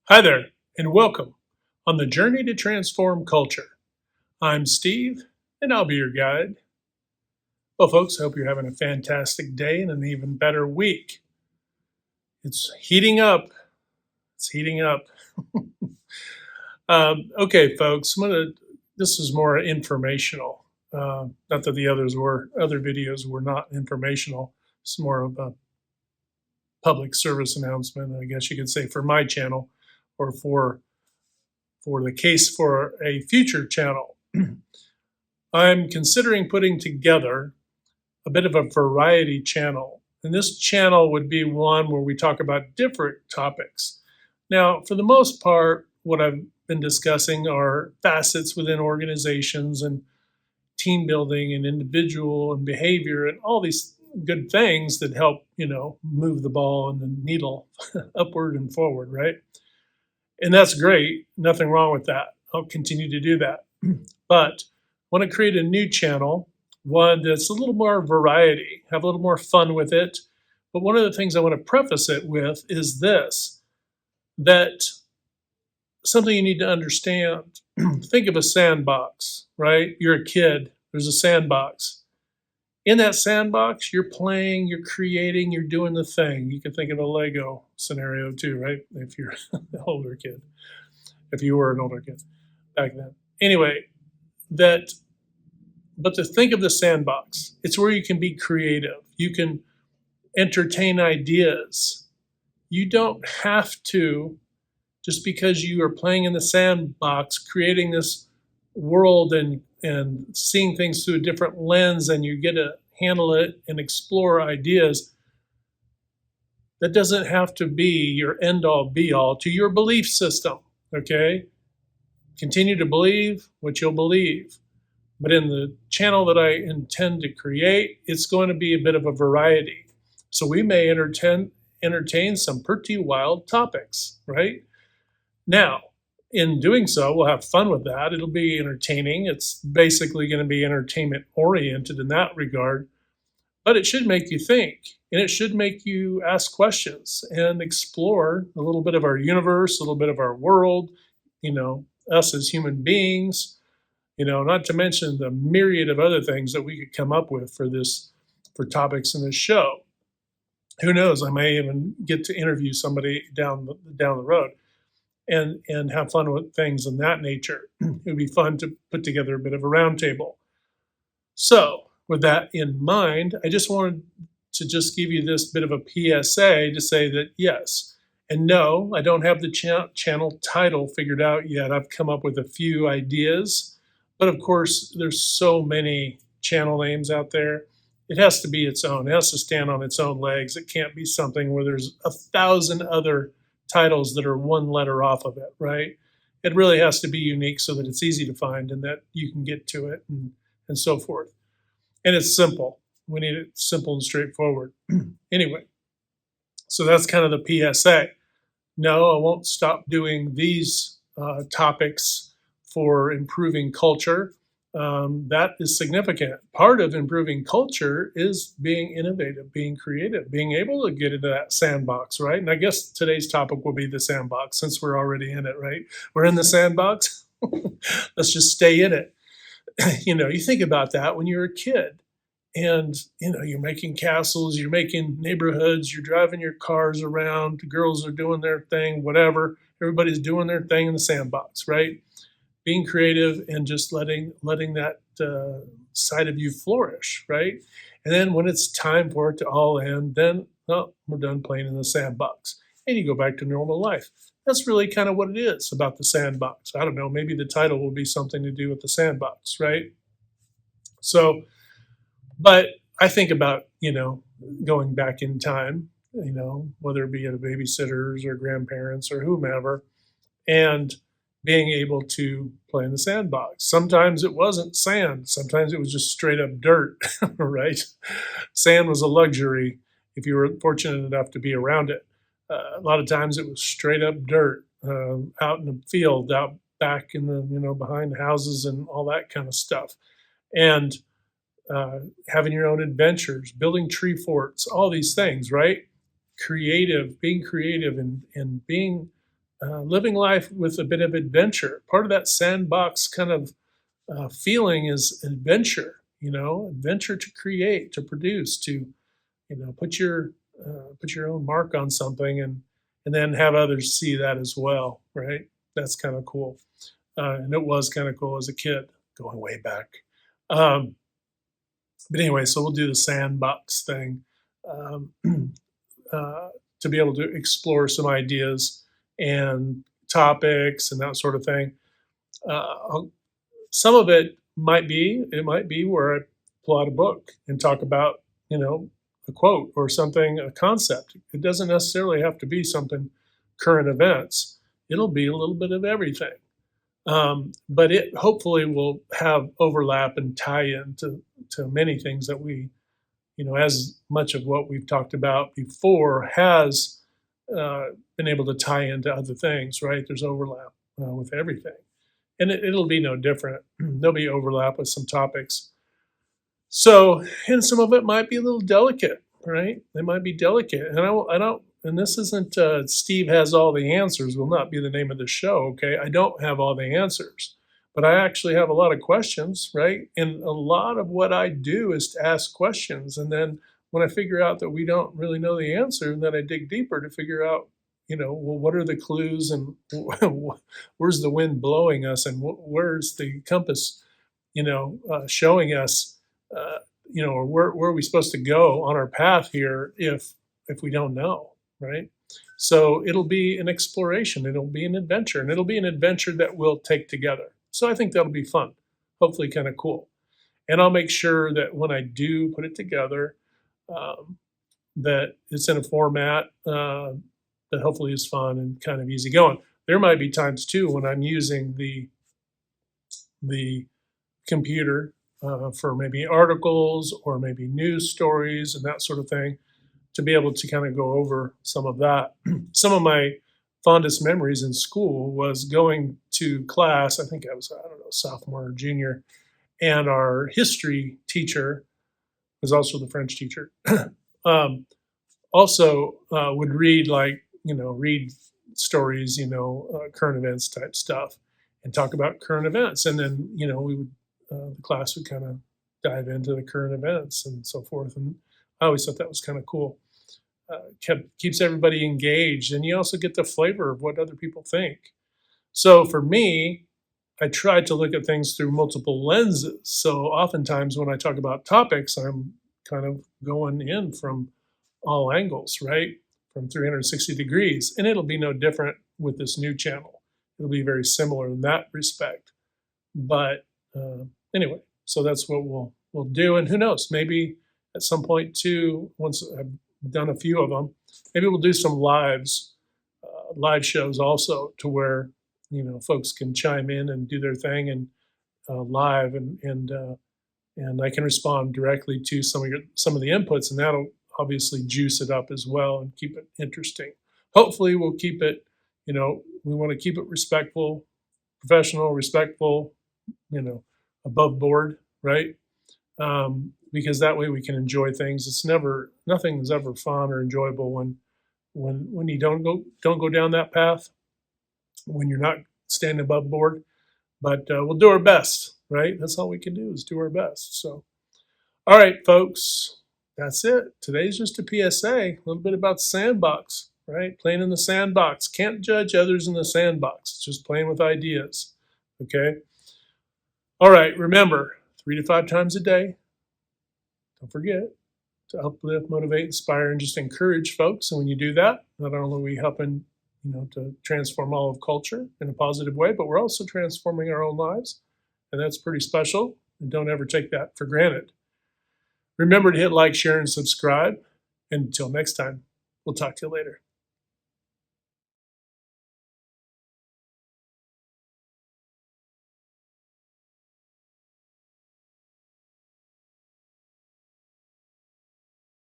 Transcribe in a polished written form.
Hi there, and welcome on the journey to transform culture. I'm Steve, and I'll be your guide. Well, folks, I hope you're having a fantastic day and an even better week. It's heating up. It's heating up. Okay, folks, this is more informational. Not that the other videos were not informational. It's more of a public service announcement, I guess you could say, for my channel or for the case for a future channel. I'm considering putting together a bit of a variety channel. And this channel would be one where we talk about different topics. Now, for the most part, what I've been discussing are facets within organizations and team building and individual and behavior and all these good things that help, move the ball and the needle upward and forward, right? And that's great. Nothing wrong with that. I'll continue to do that. But I want to create a new channel, one that's a little more variety, have a little more fun with it. But one of the things I want to preface it with is this, that something you need to understand. Think of a sandbox, right? You're a kid, there's a sandbox. In that sandbox, you're playing, you're creating, you're doing the thing. You can think of a Lego scenario too, right? If you're an older kid, if you were an older kid back then. Anyway, but to think of the sandbox, it's where you can be creative. You can entertain ideas. You don't have to, just because you are playing in the sandbox, creating this world and seeing things through a different lens, and you get to handle it and explore ideas. That doesn't have to be your end all be all to your belief system. Okay? Continue to believe what you'll believe. But in the channel that I intend to create, it's going to be a bit of a variety. So we may entertain some pretty wild topics, right? Now, in doing so, we'll have fun with that. It'll be entertaining. It's basically going to be entertainment oriented in that regard, but it should make you think and it should make you ask questions and explore a little bit of our universe, a little bit of our world, us as human beings, not to mention the myriad of other things that we could come up with for topics in this show. Who knows? I may even get to interview somebody down the road and have fun with things of that nature. It would be fun to put together a bit of a roundtable. So, with that in mind, I just wanted to just give you this bit of a PSA to say that yes, and no, I don't have the channel title figured out yet. I've come up with a few ideas, but of course, there's so many channel names out there. It has to be its own. It has to stand on its own legs. It can't be something where there's 1,000 other titles that are one letter off of it, right? It really has to be unique so that it's easy to find and that you can get to it and so forth. And it's simple. We need it simple and straightforward. Anyway, so that's kind of the PSA. No, I won't stop doing these topics for improving culture. That is significant. Part of improving culture is being innovative, being creative, being able to get into that sandbox, right? And I guess today's topic will be the sandbox since we're already in it, right? We're in the sandbox. Let's just stay in it. You think about that when you're a kid and, you're making castles, you're making neighborhoods, you're driving your cars around, the girls are doing their thing, whatever. Everybody's doing their thing in the sandbox, right? Being creative and just letting that side of you flourish, right? And then when it's time for it to all end, then we're done playing in the sandbox, and you go back to normal life. That's really kind of what it is about the sandbox. I don't know, maybe the title will be something to do with the sandbox, right? So, but I think about going back in time, whether it be at a babysitter's or grandparents or whomever, and being able to play in the sandbox. Sometimes it wasn't sand. Sometimes it was just straight up dirt, right? Sand was a luxury if you were fortunate enough to be around it. A lot of times it was straight up dirt out in the field, out back in the, behind houses and all that kind of stuff. And having your own adventures, building tree forts, all these things, right? Being creative and being living life with a bit of adventure. Part of that sandbox kind of feeling is adventure, adventure to create, to produce, to put your own mark on something, and then have others see that as well, right? That's kind of cool, and it was kind of cool as a kid, going way back. Um, but anyway, so we'll do the sandbox thing, um, uh, to be able to explore some ideas and topics and that sort of thing. Some of it might be where I pull out a book and talk about, a quote or something, a concept. It doesn't necessarily have to be something current events. It'll be a little bit of everything. But it hopefully will have overlap and tie to many things that we, as much of what we've talked about before has been able to tie into other things, right? There's overlap with everything. And it'll be no different. There'll be overlap with some topics. So, and some of it might be a little delicate, right? They might be delicate. And I don't, and this isn't Steve has all the answers will not be the name of the show, okay? I don't have all the answers, but I actually have a lot of questions, right? And a lot of what I do is to ask questions. And then when I figure out that we don't really know the answer, then I dig deeper to figure out, well, what are the clues and where's the wind blowing us and where's the compass, showing us, or where are we supposed to go on our path here if we don't know, right? So it'll be an exploration, it'll be an adventure, and it'll be an adventure that we'll take together. So I think that'll be fun, hopefully kind of cool. And I'll make sure that when I do put it together, that it's in a format that hopefully is fun and kind of easy going. There might be times too when I'm using the computer for maybe articles or maybe news stories and that sort of thing, to be able to kind of go over some of that. Some of my fondest memories in school was going to class. I think I was, I don't know, sophomore or junior, and our history teacher was also the French teacher. Also would read read stories, current events type stuff, and talk about current events, and then we would the class would kind of dive into the current events and so forth. And I always thought that was kind of cool. Keeps everybody engaged, and you also get the flavor of what other people think. So for me, I try to look at things through multiple lenses. So oftentimes when I talk about topics, I'm kind of going in from all angles, right? From 360 degrees. And it'll be no different with this new channel. It'll be very similar in that respect. But anyway, so that's what we'll do. And who knows, maybe at some point too, once I've done a few of them, maybe we'll do some live shows also, to where folks can chime in and do their thing and live, and I can respond directly to some of the inputs, and that'll obviously juice it up as well and keep it interesting. Hopefully we'll keep it, we want to keep it respectful, professional, respectful, above board, right? Because that way we can enjoy things. Nothing's ever fun or enjoyable when you don't go down that path, when you're not standing above board. But we'll do our best, right? That's all we can do, is do our best. So, all right, folks, that's it. Today's just a PSA, a little bit about Sandbox, right? Playing in the sandbox. Can't judge others in the sandbox. It's just playing with ideas, okay? All right, remember, 3 to 5 times a day. Don't forget to uplift, motivate, inspire, and just encourage folks. And when you do that, not only are we helping, to transform all of culture in a positive way, but we're also transforming our own lives. And that's pretty special. And don't ever take that for granted. Remember to hit like, share, and subscribe. And until next time, we'll talk to you later.